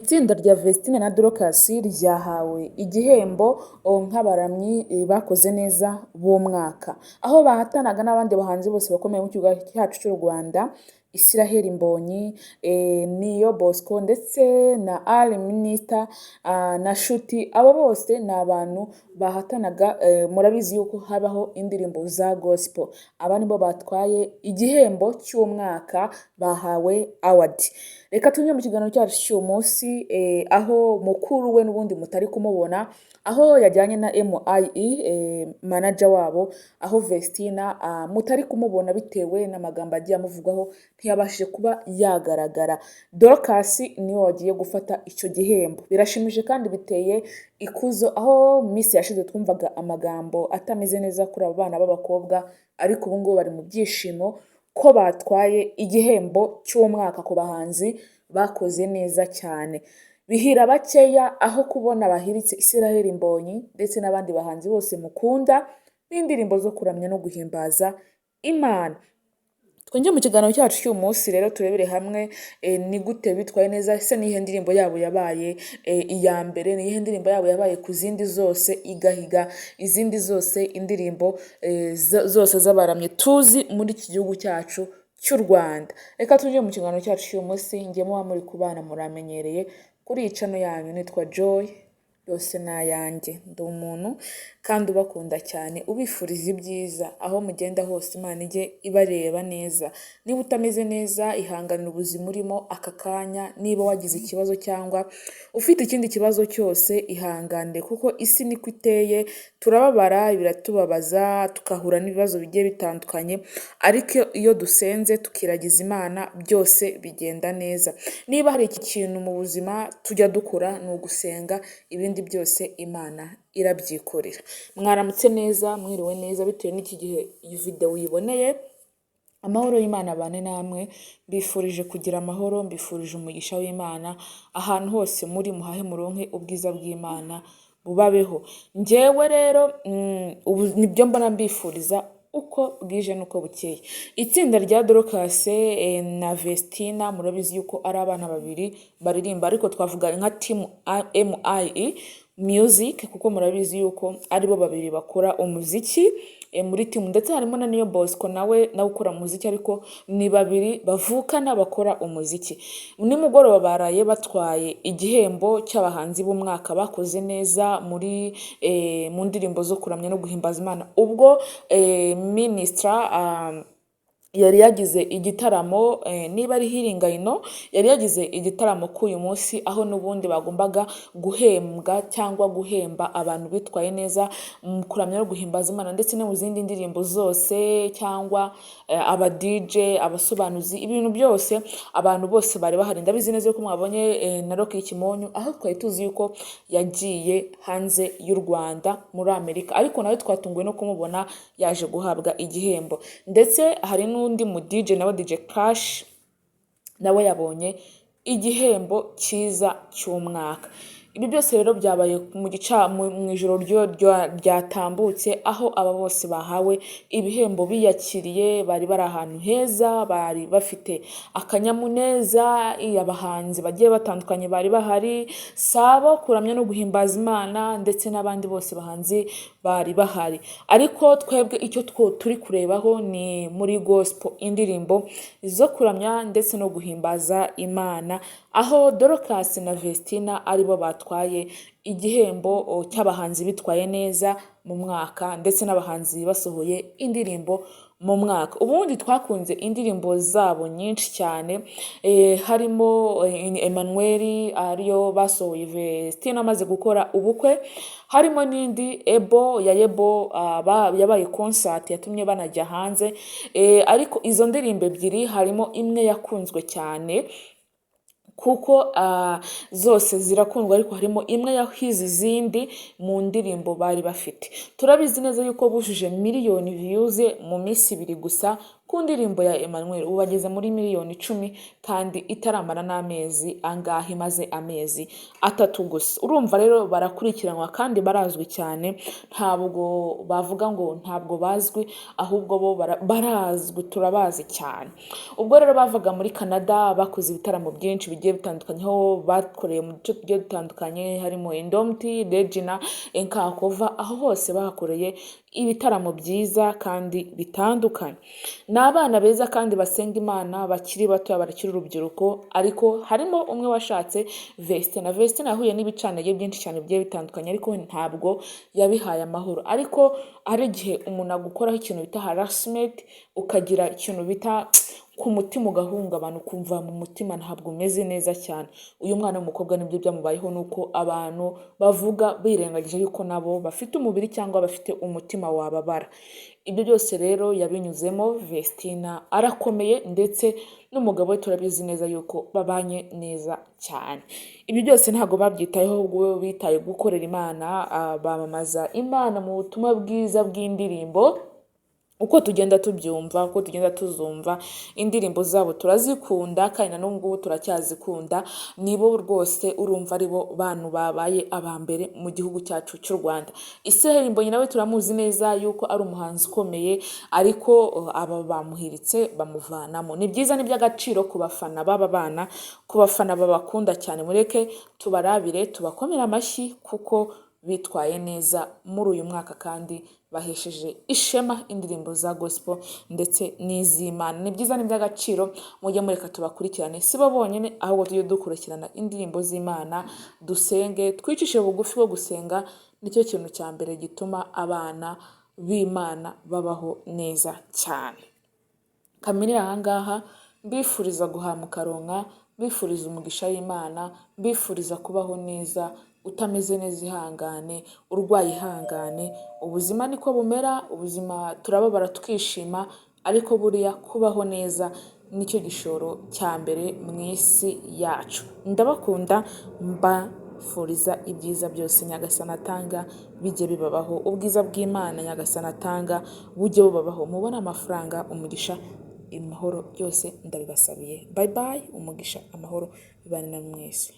Itsinda rya Vestine na Dorcas ryahawe igihembo nk'abaramyi bakoze neza b'umwaka, aho bahatanaga n'abandi bahanzi bose bakomeye mu kibuga cyacu cy'u Rwanda, Israel Mbonyi, Niyo Bosco ndetse na Ali Minister na Nshuti. Abo bose ni abantu bahatanaga, murabizi yuko habaho indirimbo za gospel. Aba nibo batwaye igihembo cy'umwaka, bahawe award. Reka tujye mu kiganiro cyacu cy'uyu munsi, aho mukuru we n'ubundi mutari kumubona, aho yajyanye na MIE manager wabo, aho Vestina mutari kumubona bitewe n'amagambo agiye amuvugwaho, ntiyabashije kuba yagaragara. Dorcas niwe wagiye gufata icyo gihembo. Birashimije kandi biteye ikuzo, aho Miss yashize twumvaga amagambo atameze neza kuri abo bana b'abakobwa, ariko ubu ngubu bari mu byishimo ko batwaye igihembo cy'umwaka ku bahanzi bakoze neza cyane. Bihira bakeya aho kubona bahiritse Israel Mbonyi ndetse n'abandi bahanzi bose mukunda n'indirimbo zo kuramya no guhimbaza Imana. Twinjiye mu kiganiro cyacu cy'uyu munsi rero turebere hamwe ni gute bitwaye neza, ese nihe ndirimbo yabo yabaye iya mbere, nihe ndirimbo yabo yabaye ku zindi zose igahiga izindi zose, indirimbo zose z'abaramyi tuzi muri iki gihugu cyacu cy'u Rwanda. Reka tujye mu kiganiro cyacu cy'uyu munsi, njye muba muri kubana muramenyereye kuri iyi channel yanyu, nitwa Joy, yose ni ayanjye. Ndi umuntu kandi ubakunda cyane, ubifuriza ibyiza aho mugenda hose, Imana ijye ibareba neza. Niba utameze neza, ihanganira ubuzima urimo aka kanya. Niba wagize ikibazo cyangwa ufite ikindi kibazo cyose, ihangane kuko isi niko iteye. Turababara, biratubabaza, tukahura n'ibibazo bigiye bitandukanye, ariko iyo dusenze tukiragiza Imana byose bigenda neza. Niba hari iki kintu mu buzima tujya dukora ni ugusenga, ibindi byose Imana irabyikorera. Mwaramutse neza, mwiriwe neza bitewe n'iki gihe iyi video uyiboneye. Amahoro y'Imana abane namwe, mbifurije kugira amahoro, mbifurije umugisha w'Imana ahantu hose muri, muhahe muronke ubwiza bw'Imana bubabeho. Njyewe rero ubu nibyo mbona mbifuriza uko bwije nuko bukeye. Itsinda rya Dorcas na Vestina, murabizi yuko ari abana babiri baririmba, ariko twavuga nka team MIE Music kuko murabizi yuko aribo babiri bakora umuziki muri team, ndetse harimo na Niyo Bosco nawe ukora umuziki, ariko ni babiri bavukana bakora umuziki. Nimugoroba baraye batwaye igihembo cy'abahanzi b'umwaka bakoze neza muri mu ndirimbo zo kuramya no guhimbaza Imana. Ubwo Minister yari yagize igitaramo, niba ari Hiringayino, yari yagize igitaramo k'uyu munsi, aho n'ubundi bagombaga guhembwa cyangwa guhemba abantu bitwaye neza mu kuramya no guhimbaza Imana, ndetse no mu zindi ndirimbo zose, cyangwa aba DJ, abasobanuzi, ibintu byose, abantu bose bari bahari. Ndabizi neza ko mwabonye na Rocky Kimonyo, aho twari tuzi yuko yagiye hanze y'u Rwanda muri Amerika, ariko nawe twatunguwe no kumubona yaje guhabwa igihembo. Ndetse hari n'undi mu DJ nawe, DJ Crash, nawe yabonye igihembo cyiza cy'umwaka. Ibi byose rero byabaye mu ijoro ryatambutse, aho aba bose bahawe ibihembo biyakiriye, bari bari ahantu heza, bari bafite akanyamuneza. Abahanzi bagiye batandukanye bari bahari, sabo kuramya no guhimbaza Imana ndetse n'abandi bose bahanzi bari bahari, ariko twebwe icyo turi kurebaho ni muri gospel, indirimbo zo kuramya ndetse no guhimbaza Imana, aho Dorcas na Vestina aribo batwaye igihembo cy'abahanzi bitwaye neza mu mwaka, ndetse n'abahanzi basohoye indirimbo mu mwaka. Ubundi twakunze indirimbo zabo nyinshi cyane, harimo Emmanuel ariyo basohoye Vestina amaze gukora ubukwe, harimo n'indi Ebo yabaye concert yatumye banajya hanze, ariko izo ndirimbo ebyiri harimo imwe yakunzwe cyane kuko zose zirakundwa, ariko harimo imwe yahize izindi mu ndirimbo bari bafite. Turabizi neza yuko bujuje miliyoni views mu minsi 2 gusa ku ndirimbo ya Emmanuel ubu bageze muri miliyoni 10 kandi itaramara n'amezi angahe, imaze amezi 3 gusa. Urumva rero barakurikiranwa kandi barazwi cyane, ntabwo bavuga ngo ntabwo bazwi, ahubwo bo barazwi, turabazi cyane. Ubwo rero bavaga muri Canada bakoze ibitaramo byinshi bigiye bitandukanye, aho bakoreye mu duce tugiye dutandukanye harimo Indomiti, Regina, Enkakova, aho hose bahakoreye ibitaramo byiza kandi bitandukanye. Ni abana beza kandi basenga Imana, bakiri bato, barakiri urubyiruko, ariko harimo umwe washatse Vestina. Vestina yahuye n'ibicanege byinshi cyane bigiye bitandukanye, ariko ntabwo yabihaye amahoro. Ariko ari igihe umuntu agukoraho ikintu bita harassment, ukagira ikintu bita ku mutima ugahungabana, ukumva mu mutima ntabwo umeze neza cyane. Uyu mwana w'umukobwa nibyo byamubayeho, nuko abantu bavuga birengagije yuko nabo bafite umubiri cyangwa bafite umutima wababara. Ibyo byose rero yabinyuzemo. Vestina arakomeye, ndetse n'umugabo we turabizi neza yuko babanye neza cyane. Ibyo byose ntabwo babyitayeho, ahubwo bitaye gukorera Imana, bamamaza Imana mu butumwa bwiza bw'indirimbo. Uko tugenda tubyumva, uko tugenda tuzumva, indirimbo zabo turazikunda kandi na n'ubu turacyazikunda. Nibo rwose urumva aribo bantu babaye abambere mu gihugu cyacu cy'u Rwanda. Israel Mbonyi nawe turamuzi neza yuko ari umuhanzi ukomeye, ariko aba bamuhiritse bamuvanamo. Ni byiza, ni by'agaciro ku bafana baba bana, ku bafana babakunda cyane. Mureke tubarabire, tubakomera amashyi kuko bitwaye neza muri uyu mwaka kandi bahesheje ishema indirimbo za gospel ndetse n'iz'Imana. Ni byiza, ni by'agaciro, mujye mureka tubakurikirane. Si bo bonyine, ahubwo tujye dukurikirana indirimbo z'Imana, dusenge, twicishe bugufi. Bwo gusenga nicyo kintu cya mbere gituma abana b'Imana babaho neza cyane. Kaminira ahangaha mbifuriza guhamuka ronka, mbifuriza umugisha w'Imana, mbifuriza kubaho neza. Utameze neza ihangane, urwaye ihangane. Ubuzima niko bumera, ubuzima turababara tukishima, ariko buriya kubaho neza nicyo gishoro cya mbere mu isi yacu. Ndabakunda, mbafuriza ibyiza byose Nyagasani atanga bijye bibabaho. Ubwiza bw'Imana Nyagasani atanga bujye bubabaho. Mubona amafaranga, umugisha, amahoro, byose ndabibasabiye. Bye bye, umugisha, amahoro bibane na mwese.